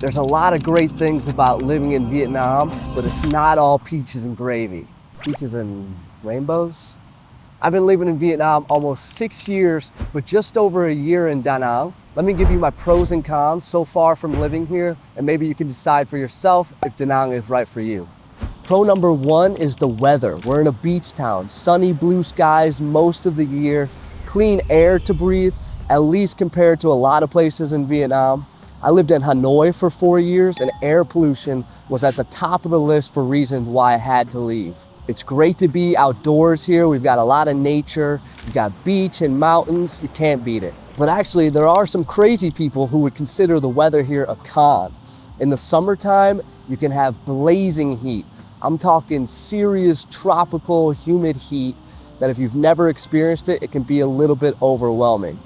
There's a lot of great things about living in Vietnam, but it's not all peaches and gravy. Peaches and rainbows? I've been living in Vietnam almost 6 years, but just over a year in Da Nang. Let me give you my pros and cons so far from living here, and maybe you can decide for yourself if Da Nang is right for you. Pro number one is the weather. We're in a beach town, sunny blue skies most of the year, clean air to breathe, at least compared to a lot of places in Vietnam. I lived in Hanoi for 4 years and air pollution was at the top of the list for reasons why I had to leave. It's great to be outdoors here. We've got a lot of nature. We've got beach and mountains. You can't beat it. But actually, there are some crazy people who would consider the weather here a con. In the summertime, you can have blazing heat. I'm talking serious tropical humid heat that if you've never experienced it, it can be a little bit overwhelming.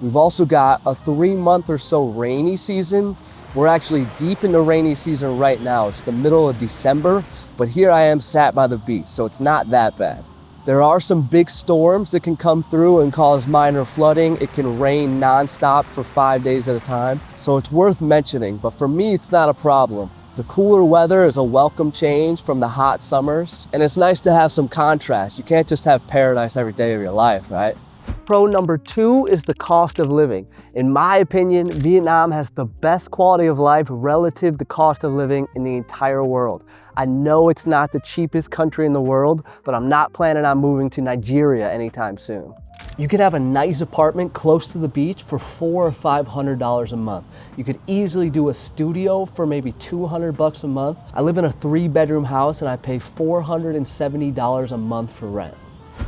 We've also got a 3-month or so rainy season. We're actually deep in the rainy season right now. It's the middle of December, but here I am sat by the beach, so it's not that bad. There are some big storms that can come through and cause minor flooding. It can rain nonstop for 5 days at a time, so it's worth mentioning, but for me, it's not a problem. The cooler weather is a welcome change from the hot summers, and it's nice to have some contrast. You can't just have paradise every day of your life, right? Pro number two is the cost of living. In my opinion, Vietnam has the best quality of life relative to cost of living in the entire world. I know it's not the cheapest country in the world, but I'm not planning on moving to Nigeria anytime soon. You could have a nice apartment close to the beach for $400 or $500 a month. You could easily do a studio for maybe $200 a month. I live in a 3-bedroom house and I pay $470 a month for rent.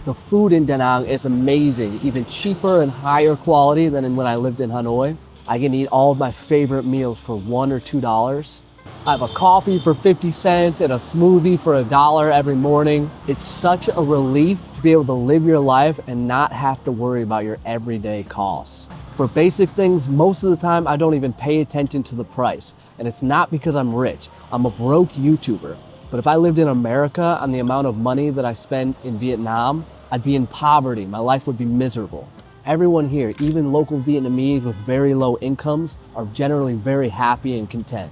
The food in Da Nang is amazing, even cheaper and higher quality than when I lived in Hanoi. I can eat all of my favorite meals for $1 or $2. I have a coffee for 50 cents and a smoothie for $1 every morning. It's such a relief to be able to live your life and not have to worry about your everyday costs. For basic things, most of the time I don't even pay attention to the price. And it's not because I'm rich. I'm a broke YouTuber. But if I lived in America on the amount of money that I spend in Vietnam, I'd be in poverty. My life would be miserable. Everyone here, even local Vietnamese with very low incomes, are generally very happy and content.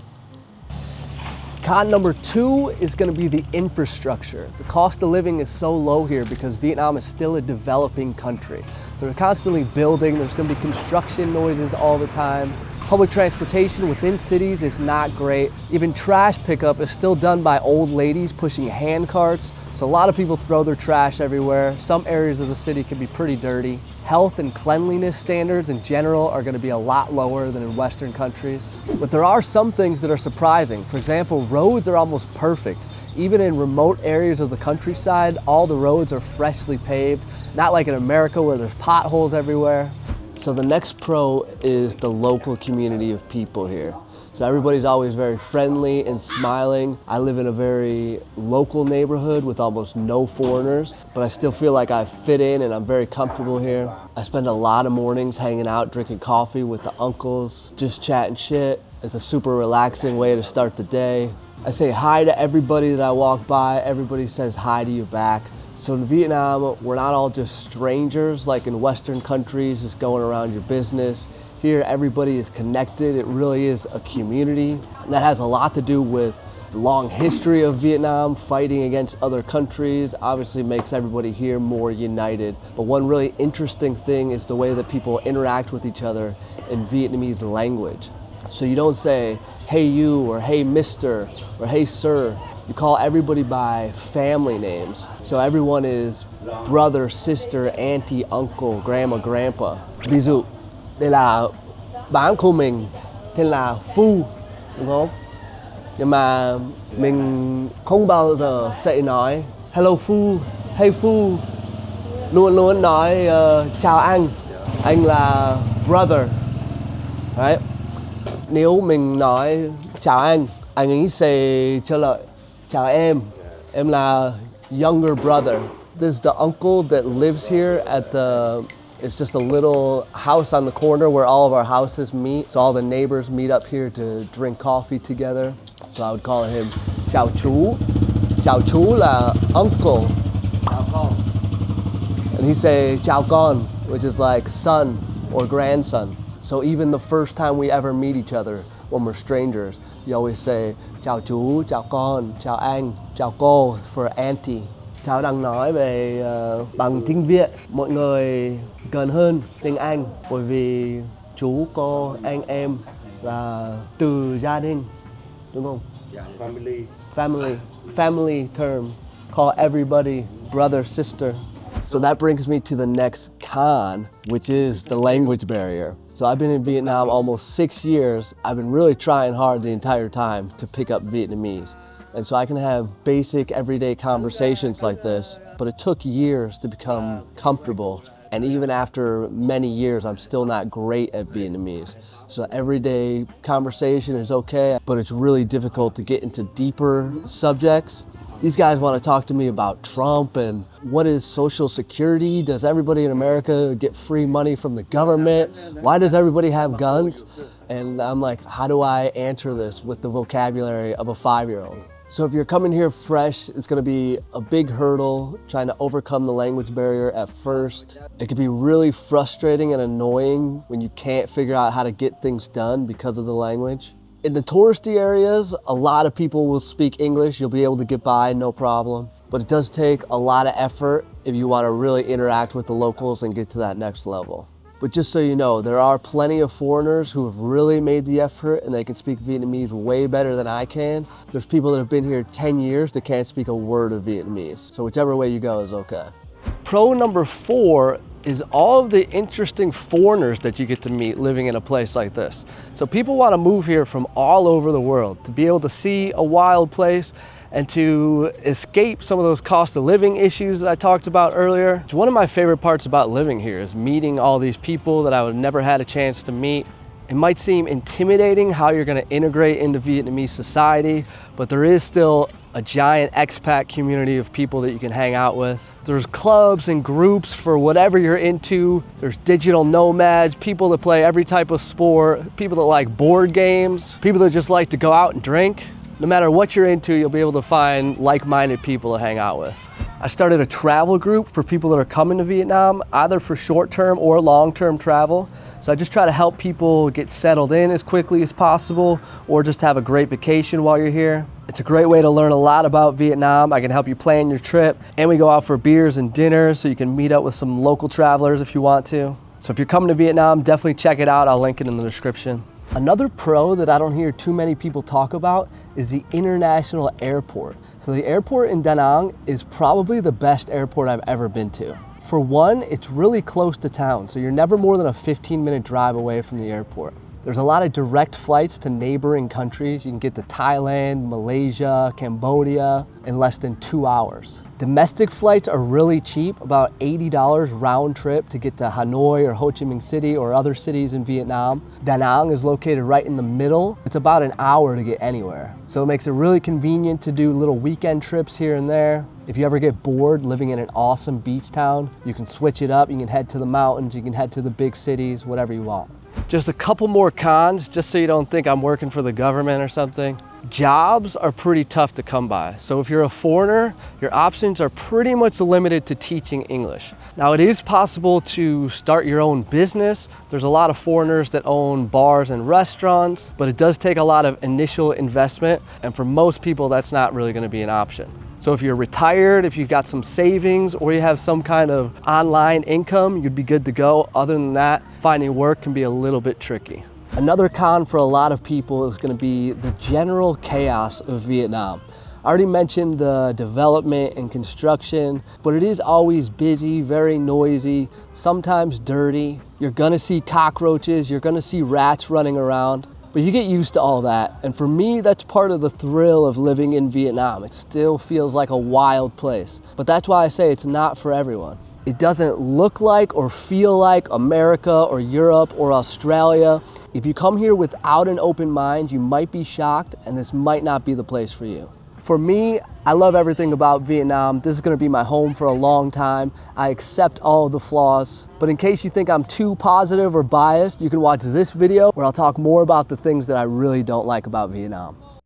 Con number two is going to be the infrastructure. The cost of living is so low here because Vietnam is still a developing country. So they're constantly building, there's going to be construction noises all the time. Public transportation within cities is not great. Even trash pickup is still done by old ladies pushing hand carts. So a lot of people throw their trash everywhere. Some areas of the city can be pretty dirty. Health and cleanliness standards in general are going to be a lot lower than in Western countries. But there are some things that are surprising. For example, roads are almost perfect. Even in remote areas of the countryside, all the roads are freshly paved. Not like in America where there's potholes everywhere. So the next pro is the local community of people here. So everybody's always very friendly and smiling. I live in a very local neighborhood with almost no foreigners, but I still feel like I fit in and I'm very comfortable here. I spend a lot of mornings hanging out, drinking coffee with the uncles, just chatting shit. It's a super relaxing way to start the day. I say hi to everybody that I walk by. Everybody says hi to you back. So in Vietnam, we're not all just strangers like in Western countries, just going around your business. Here, everybody is connected. It really is a community. And that has a lot to do with the long history of Vietnam, fighting against other countries, obviously makes everybody here more united. But one really interesting thing is the way that people interact with each other in Vietnamese language. So you don't say, hey you, or hey mister, or hey sir. You call everybody by family names. So everyone is brother, sister, auntie, uncle, grandma, grandpa. Ví dụ, đây là bạn của mình tên là Phu, đúng không? Nhưng mà mình không bao giờ sẽ nói hello Phu, hey Phu. Luôn luôn nói chào anh là brother. Right? Nếu mình nói chào anh ấy sẽ trả lời chào em là younger brother. This is the uncle that lives here at it's just a little house on the corner where all of our houses meet. So all the neighbors meet up here to drink coffee together. So I would call him chào chú. Chào chú là uncle. Chào con. And he say chào con, which is like son or grandson. So even the first time we ever meet each other, when we're strangers, you always say chào chú, chào con, chào anh, chào cô for auntie. Cháu đang nói về bằng tiếng Việt, mọi người gần hơn tiếng Anh bởi vì chú, cô, anh em là từ gia đình, đúng không? Yeah, family. Family term, call everybody brother, sister. So that brings me to the next con, which is the language barrier. So I've been in Vietnam almost 6 years. I've been really trying hard the entire time to pick up Vietnamese. And so I can have basic everyday conversations like this, but it took years to become comfortable. And even after many years, I'm still not great at Vietnamese. So everyday conversation is okay, but it's really difficult to get into deeper subjects. These guys want to talk to me about Trump and what is Social Security? Does everybody in America get free money from the government? Why does everybody have guns? And I'm like, how do I answer this with the vocabulary of a 5-year-old? So if you're coming here fresh, it's gonna be a big hurdle trying to overcome the language barrier at first. It can be really frustrating and annoying when you can't figure out how to get things done because of the language. In the touristy areas, a lot of people will speak English. You'll be able to get by, no problem. But it does take a lot of effort if you want to really interact with the locals and get to that next level. But just so you know, there are plenty of foreigners who have really made the effort and they can speak Vietnamese way better than I can. There's people that have been here 10 years that can't speak a word of Vietnamese. So whichever way you go is okay. Pro number 4 is all of the interesting foreigners that you get to meet living in a place like this. So people want to move here from all over the world to be able to see a wild place and to escape some of those cost of living issues that I talked about earlier. One of my favorite parts about living here is meeting all these people that I would never had a chance to meet. It might seem intimidating how you're going to integrate into Vietnamese society, but there is still a giant expat community of people that you can hang out with. There's clubs and groups for whatever you're into. There's digital nomads, people that play every type of sport, people that like board games, people that just like to go out and drink. No matter what you're into, you'll be able to find like-minded people to hang out with. I started a travel group for people that are coming to Vietnam, either for short-term or long-term travel. So I just try to help people get settled in as quickly as possible or just have a great vacation while you're here. It's a great way to learn a lot about Vietnam. I can help you plan your trip, and we go out for beers and dinners so you can meet up with some local travelers if you want to. So if you're coming to Vietnam, definitely check it out. I'll link it in the description. Another pro that I don't hear too many people talk about is the international airport. So the airport in Da Nang is probably the best airport I've ever been to. For one, it's really close to town, so you're never more than a 15-minute drive away from the airport. There's a lot of direct flights to neighboring countries. You can get to Thailand, Malaysia, Cambodia in less than 2 hours. Domestic flights are really cheap, about $80 round trip to get to Hanoi or Ho Chi Minh City or other cities in Vietnam. Da Nang is located right in the middle. It's about an hour to get anywhere. So it makes it really convenient to do little weekend trips here and there. If you ever get bored living in an awesome beach town, you can switch it up. You can head to the mountains, you can head to the big cities, whatever you want. Just a couple more cons, just so you don't think I'm working for the government or something. Jobs are pretty tough to come by. So if you're a foreigner, your options are pretty much limited to teaching English. Now it is possible to start your own business. There's a lot of foreigners that own bars and restaurants, but it does take a lot of initial investment. And for most people, that's not really going to be an option. So if you're retired, if you've got some savings, or you have some kind of online income, you'd be good to go. Other than that, finding work can be a little bit tricky. Another con for a lot of people is going to be the general chaos of Vietnam. I already mentioned the development and construction, but it is always busy, very noisy, sometimes dirty. You're going to see cockroaches, you're going to see rats running around. But you get used to all that. And for me, that's part of the thrill of living in Vietnam. It still feels like a wild place. But that's why I say it's not for everyone. It doesn't look like or feel like America or Europe or Australia. If you come here without an open mind, you might be shocked, and this might not be the place for you. For me, I love everything about Vietnam. This is going to be my home for a long time. I accept all of the flaws. But in case you think I'm too positive or biased, you can watch this video where I'll talk more about the things that I really don't like about Vietnam.